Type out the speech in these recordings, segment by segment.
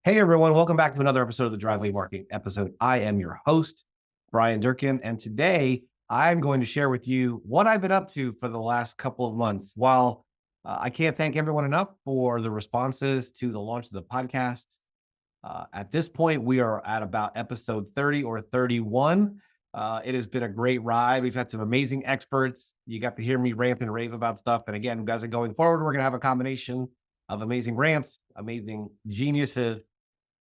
Hey everyone, welcome back to another episode of the Driveway Marketing episode. I am your host, Bryan Durkin, and today I'm going to share with you what I've been up to for the last couple of months. While I can't thank everyone enough for the responses to the launch of the podcast, at this point we are at about episode 30 or 31. It has been a great ride. We've had some amazing experts. You got to hear me rant and rave about stuff. And again, guys, going forward, we're going to have a combination of amazing rants, amazing geniuses,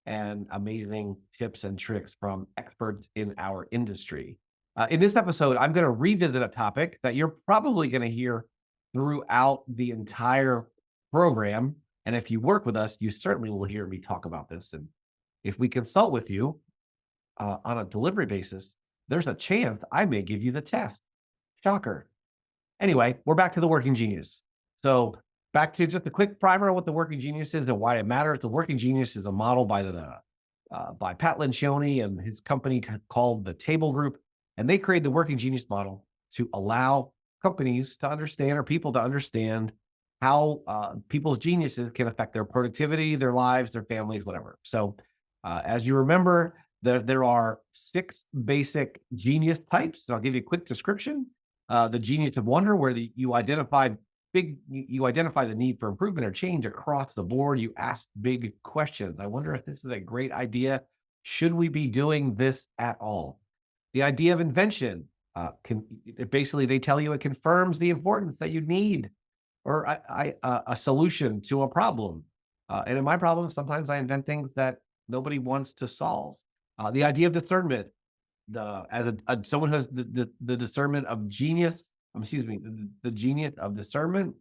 and amazing tips and tricks from experts in our industry. In this episode, I'm going to revisit a topic that you're probably going to hear throughout the entire program. And if you work with us, you certainly will hear me talk about this. And if we consult with you on a delivery basis, there's a chance I may give you the test. Shocker. Anyway, we're back to the working genius. So back to just a quick primer on what the working genius is and why it matters. The working genius is a model by by Pat Lencioni and his company called the Table Group, and they created the working genius model to allow companies to understand or people to understand how people's geniuses can affect their productivity, their lives, their families, whatever. So, as you remember, there are 6 basic genius types. And I'll give you a quick description. The genius of wonder, where you identify the need for improvement or change across the board. You ask big questions. I wonder if this is a great idea. Should we be doing this at all? The idea of invention, basically they tell you it confirms the importance that you need or a solution to a problem. And in my problem, sometimes I invent things that nobody wants to solve. The idea of discernment, as someone who has the discernment of genius, excuse me, the genius of discernment,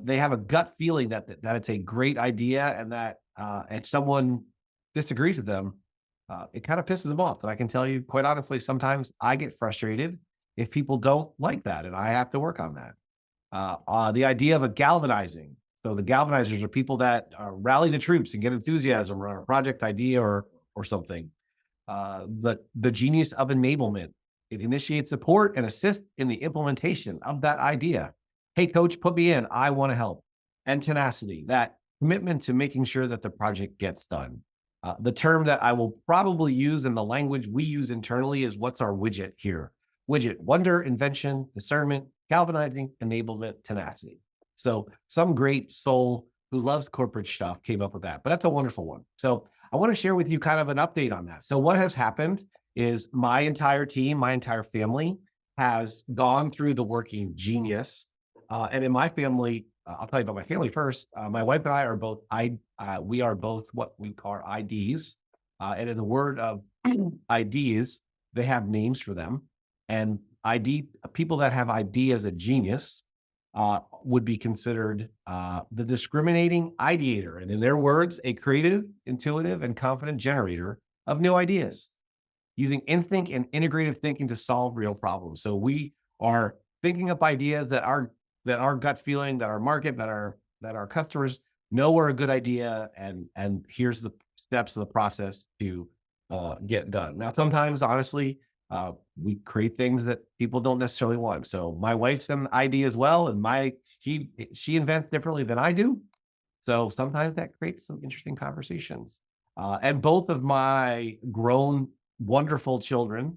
they have a gut feeling that it's a great idea, and that if someone disagrees with them, it kind of pisses them off. And I can tell you, quite honestly, sometimes I get frustrated if people don't like that, and I have to work on that. The idea of a galvanizing. So the galvanizers are people that rally the troops and get enthusiasm around a project idea or something. The genius of enablement. It initiates support and assists in the implementation of that idea. Hey, coach, put me in. I want to help. And tenacity, that commitment to making sure that the project gets done. The term that I will probably use in the language we use internally is what's our widget here? Widget: wonder, invention, discernment, galvanizing, enablement, tenacity. So some great soul who loves corporate stuff came up with that, but that's a wonderful one. So I want to share with you kind of an update on that. So what has happened is my entire team, my entire family has gone through the working genius. And in my family, I'll tell you about my family first. My wife and I are both, we are both what we call IDs. And in the word of IDs, they have names for them. And people that have ID as a genius would be considered the discriminating ideator. And in their words, a creative, intuitive, and confident generator of new ideas, using instinct and integrative thinking to solve real problems. So we are thinking up ideas that our gut feeling, that our market, that our customers know are a good idea, and here's the steps of the process to get done. Now, sometimes, honestly, we create things that people don't necessarily want. So my wife's an ID as well, and she invents differently than I do. So sometimes that creates some interesting conversations. And both of my grown, wonderful children,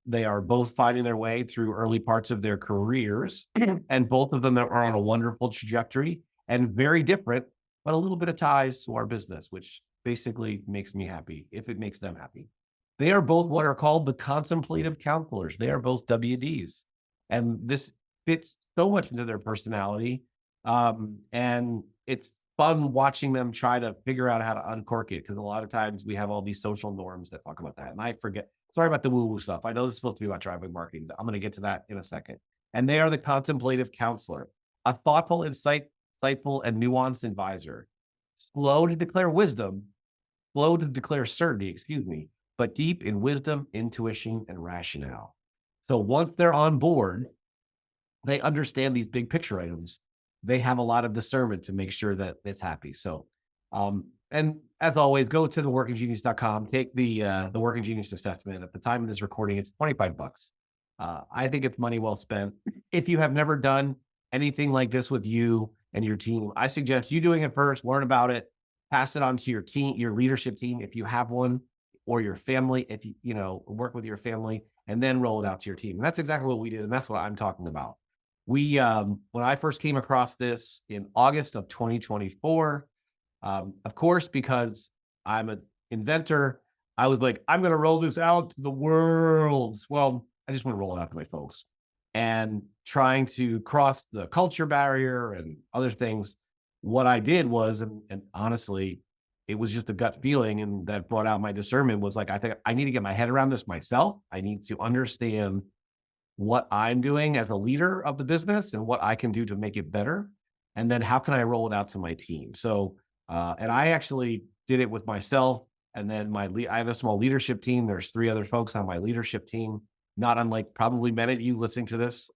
they are both finding their way through early parts of their careers, and both of them are on a wonderful trajectory and very different, but a little bit of ties to our business, which basically makes me happy if it makes them happy. They are both what are called the contemplative counselors. They are both WDs, and this fits so much into their personality. And it's fun watching them try to figure out how to uncork it, because a lot of times we have all these social norms that talk about that. And I forget, sorry about the woo-woo stuff. I know this is supposed to be about driveway marketing, but I'm going to get to that in a second. And they are the contemplative counselor, a thoughtful, insightful, and nuanced advisor, slow to declare certainty, but deep in wisdom, intuition, and rationale. So once they're on board, they understand these big picture items. They have a lot of discernment to make sure that it's happy. So, and as always, go to theworkinggenius.com, take the Working Genius assessment. At the time of this recording, it's $25. I think it's money well spent. If you have never done anything like this with you and your team, I suggest you doing it first, learn about it, pass it on to your team, your leadership team, if you have one, or your family, if you work with your family, and then roll it out to your team. And that's exactly what we did. And that's what I'm talking about. When I first came across this in August of 2024, of course, because I'm an inventor, I was like, I'm going to roll this out to the world. Well, I just want to roll it out to my folks and trying to cross the culture barrier and other things. What I did was, and honestly, it was just a gut feeling, and that brought out my discernment was like, I think I need to get my head around this myself. I need to understand what I'm doing as a leader of the business and what I can do to make it better. And then how can I roll it out to my team? So, and I actually did it with myself. And then I have a small leadership team. There's 3 other folks on my leadership team, not unlike probably many of you listening to this.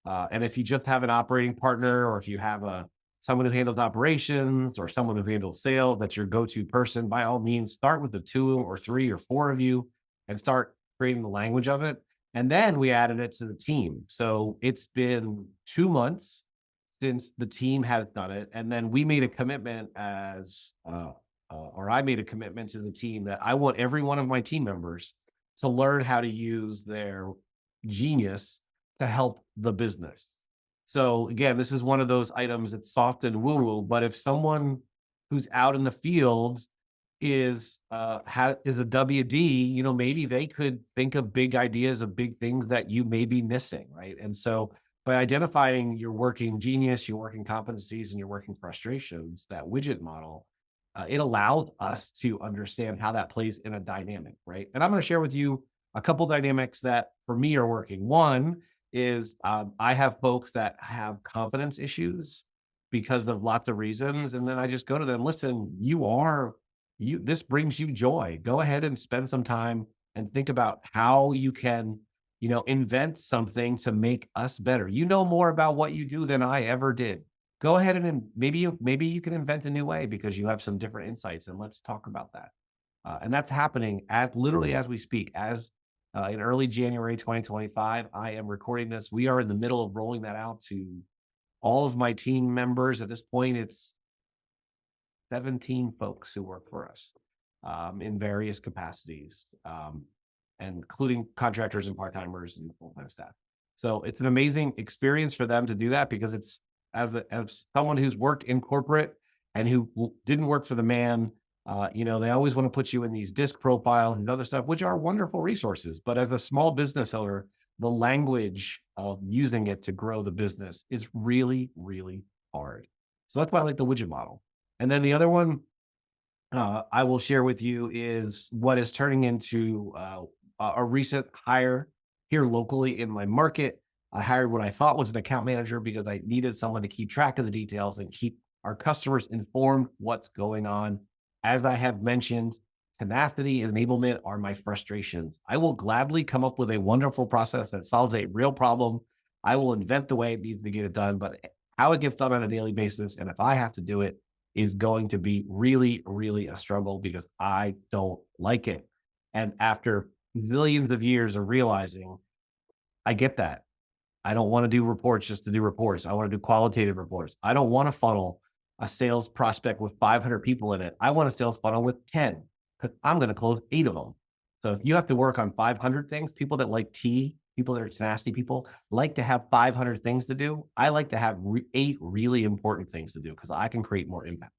And if you just have an operating partner, or if you have someone who handles operations or someone who handles sales, that's your go-to person, by all means, start with the 2 or 3 or 4 of you and start creating the language of it. And then we added it to the team. So it's been 2 months since the team has done it. And then we made a commitment or I made a commitment to the team that I want every one of my team members to learn how to use their genius to help the business. So again, this is one of those items that's soft and woo-woo, but if someone who's out in the field is is a WD, maybe they could think of big ideas of big things that you may be missing, right? And so by identifying your working genius, your working competencies, and your working frustrations, that widget model, it allowed us to understand how that plays in a dynamic, right? And I'm going to share with you a couple dynamics that for me are working. One is I have folks that have confidence issues because of lots of reasons. And then I just go to them, listen, this brings you joy. Go ahead and spend some time and think about how you can, invent something to make us better. You know more about what you do than I ever did. Go ahead and maybe you can invent a new way because you have some different insights, and let's talk about that. And that's happening literally as we speak. As in early January 2025, I am recording this. We are in the middle of rolling that out to all of my team members. At this point, it's 17 folks who work for us in various capacities, including contractors and part-timers and full-time staff. So it's an amazing experience for them to do that, because it's as someone who's worked in corporate and who didn't work for the man, they always want to put you in these disc profiles and other stuff, which are wonderful resources. But as a small business owner, the language of using it to grow the business is really, really hard. So that's why I like the widget model. And then the other one I will share with you is what is turning into a recent hire here locally in my market. I hired what I thought was an account manager because I needed someone to keep track of the details and keep our customers informed what's going on. As I have mentioned, tenacity and enablement are my frustrations. I will gladly come up with a wonderful process that solves a real problem. I will invent the way it needs to get it done, but how it gets done on a daily basis, and if I have to do it, is going to be really, really a struggle because I don't like it. And after zillions of years of realizing, I get that. I don't want to do reports just to do reports. I want to do qualitative reports. I don't want to funnel a sales prospect with 500 people in it. I want a sales funnel with 10, because I'm going to close 8 of them. So if you have to work on 500 things, people that like people that are tenacity people like to have 500 things to do. I like to have 8 really important things to do because I can create more impact.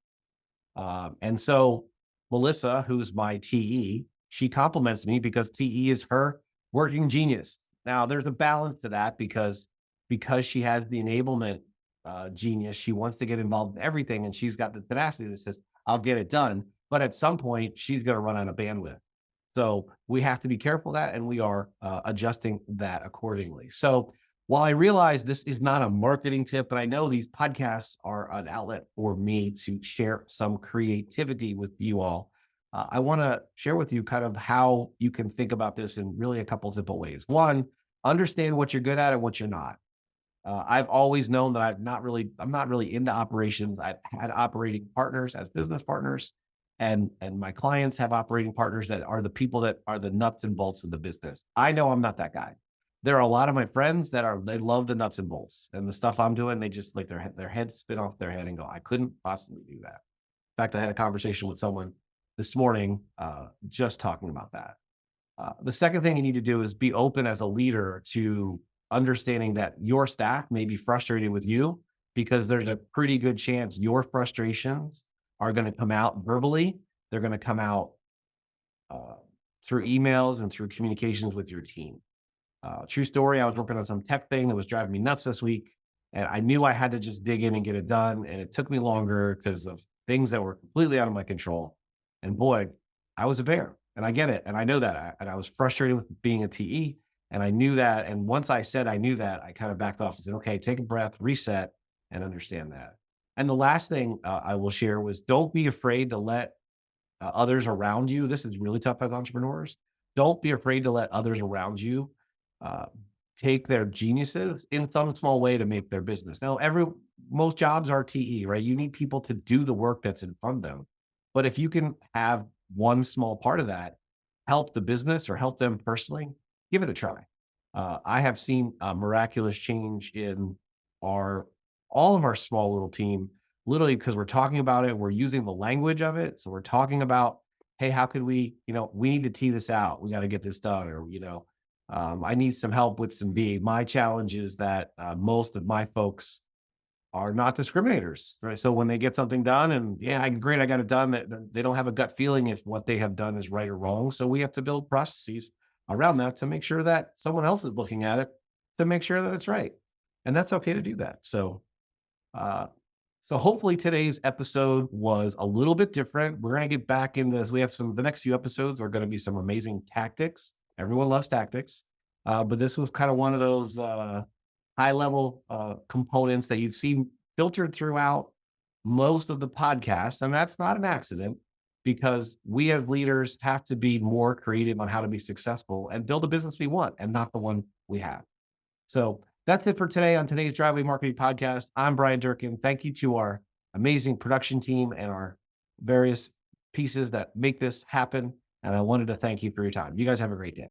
And so Melissa, who's my TE, she compliments me because TE is her working genius. Now there's a balance to that because she has the enablement genius. She wants to get involved in everything, and she's got the tenacity that says, I'll get it done. But at some point, she's going to run out of bandwidth. So we have to be careful of that, and we are adjusting that accordingly. So while I realize this is not a marketing tip, but I know these podcasts are an outlet for me to share some creativity with you all, I want to share with you kind of how you can think about this in really a couple of simple ways. One, understand what you're good at and what you're not. I've always known that I'm not really into operations. I've had operating partners as business partners, and my clients have operating partners that are the people that are the nuts and bolts of the business. I know I'm not that guy. There are a lot of my friends they love the nuts and bolts, and the stuff I'm doing, they just like their heads spin off their head and go, I couldn't possibly do that. fact, I had a conversation with someone this morning, just talking about that. The second thing you need to do is be open as a leader to understanding that your staff may be frustrated with you because there's a pretty good chance your frustrations are going to come out verbally. They're going to come out uh, through emails and through communications with your team. True story, I was working on some tech thing that was driving me nuts this week, and I knew I had to just dig in and get it done. And it took me longer because of things that were completely out of my control. And boy, I was a bear, and I get it, and I know that. And I was frustrated with being a TE, and I knew that. And once I said I knew that, I kind of backed off and said, "Okay, take a breath, reset, and understand that." And the last thing I will share was don't be afraid to let others around you. This is really tough as entrepreneurs. Don't be afraid to let others around you uh, take their geniuses in some small way to make their business. Now, most jobs are TE, right? You need people to do the work that's in front of them. But if you can have one small part of that help the business or help them personally, give it a try. I have seen a miraculous change in our all of our small little team, literally because we're talking about it, we're using the language of it. So we're talking about, hey, how could we, we need to tee this out. We got to get this done, or I need some help with some B. My challenge is that most of my folks are not discriminators, right? So when they get something done and great, I got it done, that they don't have a gut feeling if what they have done is right or wrong. So we have to build processes around that to make sure that someone else is looking at it to make sure that it's right. And that's okay to do that. Uh, so hopefully today's episode was a little bit different. We're going to get back into this. We have the next few episodes are going to be some amazing tactics. Everyone loves tactics. But this was kind of one of those high level components that you've seen filtered throughout most of the podcast. And that's not an accident because we as leaders have to be more creative on how to be successful and build a business we want and not the one we have. So that's it for today on today's Driveway Marketing Podcast. I'm Bryan Durkin. Thank you to our amazing production team and our various pieces that make this happen. And I wanted to thank you for your time. You guys have a great day.